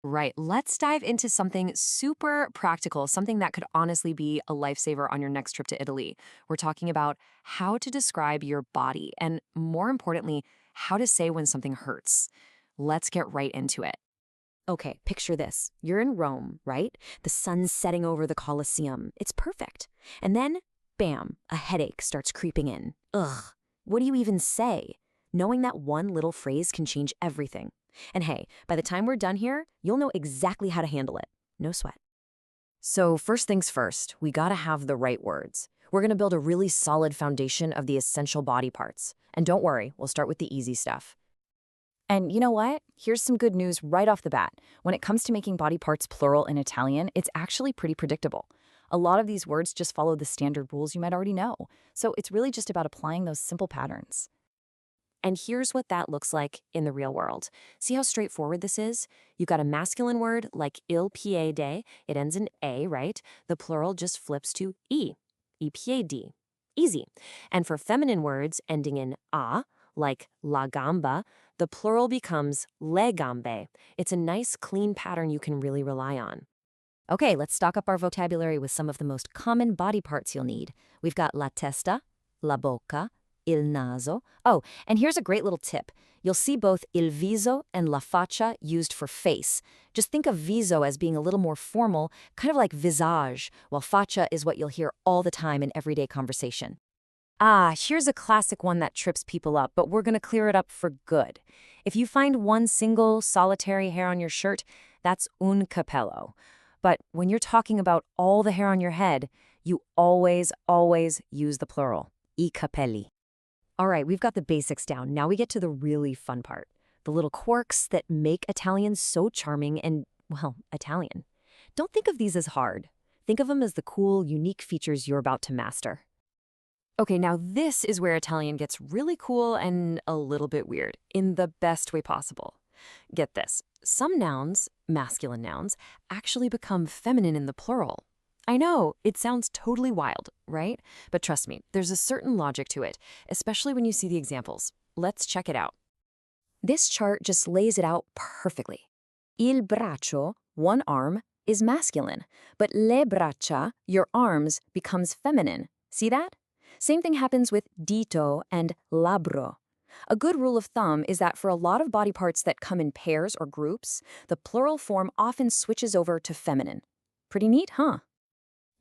Right. Let's dive into something super practical, something that could honestly be a lifesaver on your next trip to Italy. We're talking about how to describe your body and, more importantly, how to say when something hurts. Let's get right into it. Okay, picture this. You're in Rome, right? The sun's setting over the Colosseum. It's perfect. And then, bam, a headache starts creeping in. Ugh. What do you even say? Knowing that one little phrase can change everything. And hey, by the time we're done here, you'll know exactly how to handle it. No sweat. So, first things first, we gotta have the right words. We're gonna build a really solid foundation of the essential body parts. And don't worry, we'll start with the easy stuff. And you know what? Here's some good news right off the bat. When it comes to making body parts plural in Italian, it's actually pretty predictable. A lot of these words just follow the standard rules you might already know. So it's really just about applying those simple patterns. And here's what that looks like in the real world. See how straightforward this is? You've got a masculine word like il piede. It ends in A, right? The plural just flips to E, e piedi. Easy. And for feminine words ending in A, like la gamba, the plural becomes le gambe. It's a nice, clean pattern you can really rely on. Okay, let's stock up our vocabulary with some of the most common body parts you'll need. We've got la testa, la bocca, il naso. Oh, and here's a great little tip. You'll see both il viso and la faccia used for face. Just think of viso as being a little more formal, kind of like visage, while faccia is what you'll hear all the time in everyday conversation. Ah, here's a classic one that trips people up, but we're going to clear it up for good. If you find one single solitary hair on your shirt, that's un capello. But when you're talking about all the hair on your head, you always use the plural, I capelli. All right, we've got the basics down. Now we get to the really fun part, the little quirks that make Italians so charming and, well, Italian. Don't think of these as hard. Think of them as the cool, unique features you're about to master. Okay, now this is where Italian gets really cool and a little bit weird, in the best way possible. Get this. Some nouns, masculine nouns, actually become feminine in the plural. I know, it sounds totally wild, right? But trust me, there's a certain logic to it, especially when you see the examples. Let's check it out. This chart just lays it out perfectly. Il braccio, one arm, is masculine, but le braccia, your arms, becomes feminine. See that? Same thing happens with dito and labbro. A good rule of thumb is that for a lot of body parts that come in pairs or groups, the plural form often switches over to feminine. Pretty neat, huh?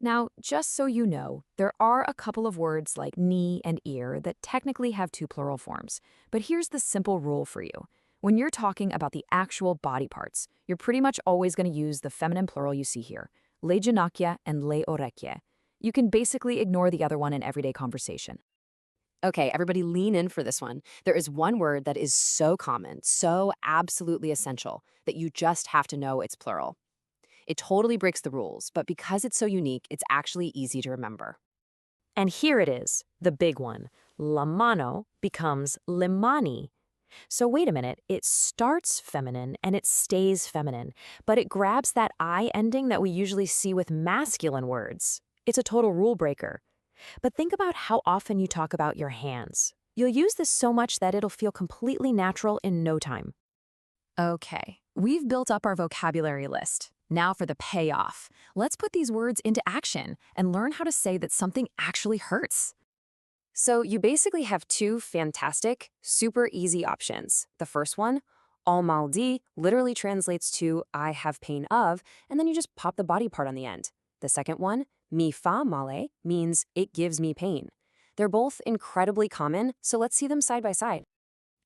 Now, just so you know, there are a couple of words like knee and ear that technically have two plural forms. But here's the simple rule for you. When you're talking about the actual body parts, you're pretty much always going to use the feminine plural you see here, le ginocchia and le orecchie. You can basically ignore the other one in everyday conversation. Okay, everybody lean in for this one. There is one word that is so common, so absolutely essential, that you just have to know it's plural. It totally breaks the rules, but because it's so unique, it's actually easy to remember. And here it is, the big one. La mano becomes le mani. So wait a minute, it starts feminine and it stays feminine, but it grabs that I ending that we usually see with masculine words. It's a total rule breaker. But think about how often you talk about your hands. You'll use this so much that it'll feel completely natural in no time. Okay, we've built up our vocabulary list. Now for the payoff. Let's put these words into action and learn how to say that something actually hurts. So you basically have two fantastic, super easy options. The first one, all mal di, literally translates to I have pain of, and then you just pop the body part on the end. The second one, mi fa male, means it gives me pain. They're both incredibly common, so let's see them side by side.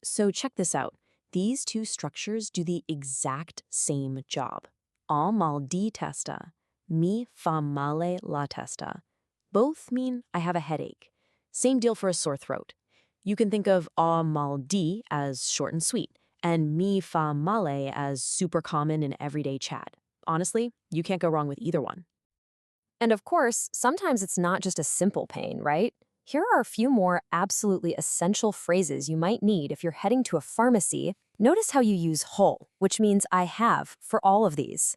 So check this out. These two structures do the exact same job. All mal di testa, mi fa male la testa. Both mean I have a headache. Same deal for a sore throat. You can think of a mal di as short and sweet, and mi fa male as super common in everyday chat. Honestly, you can't go wrong with either one. And of course, sometimes it's not just a simple pain, right? Here are a few more absolutely essential phrases you might need if you're heading to a pharmacy. Notice how you use whole, which means I have for all of these.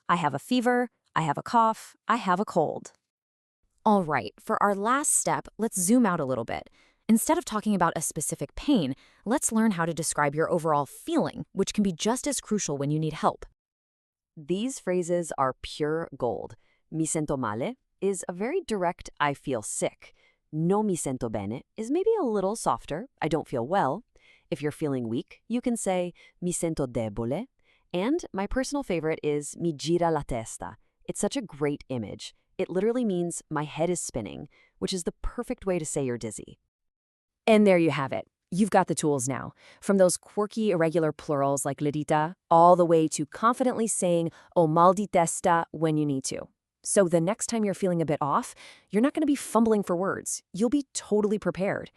I have a fever, I have a cough, I have a cold. All right, for our last step, let's zoom out a little bit. Instead of talking about a specific pain, let's learn how to describe your overall feeling, which can be just as crucial when you need help. These phrases are pure gold. Mi sento male is a very direct I feel sick. No mi sento bene is maybe a little softer, I don't feel well. If you're feeling weak, you can say mi sento debole. And my personal favorite is mi gira la testa. It's such a great image. It literally means my head is spinning, which is the perfect way to say you're dizzy. And there you have it. You've got the tools now, from those quirky irregular plurals like lidita, all the way to confidently saying o mal di testa when you need to. So the next time you're feeling a bit off, you're not going to be fumbling for words. You'll be totally prepared.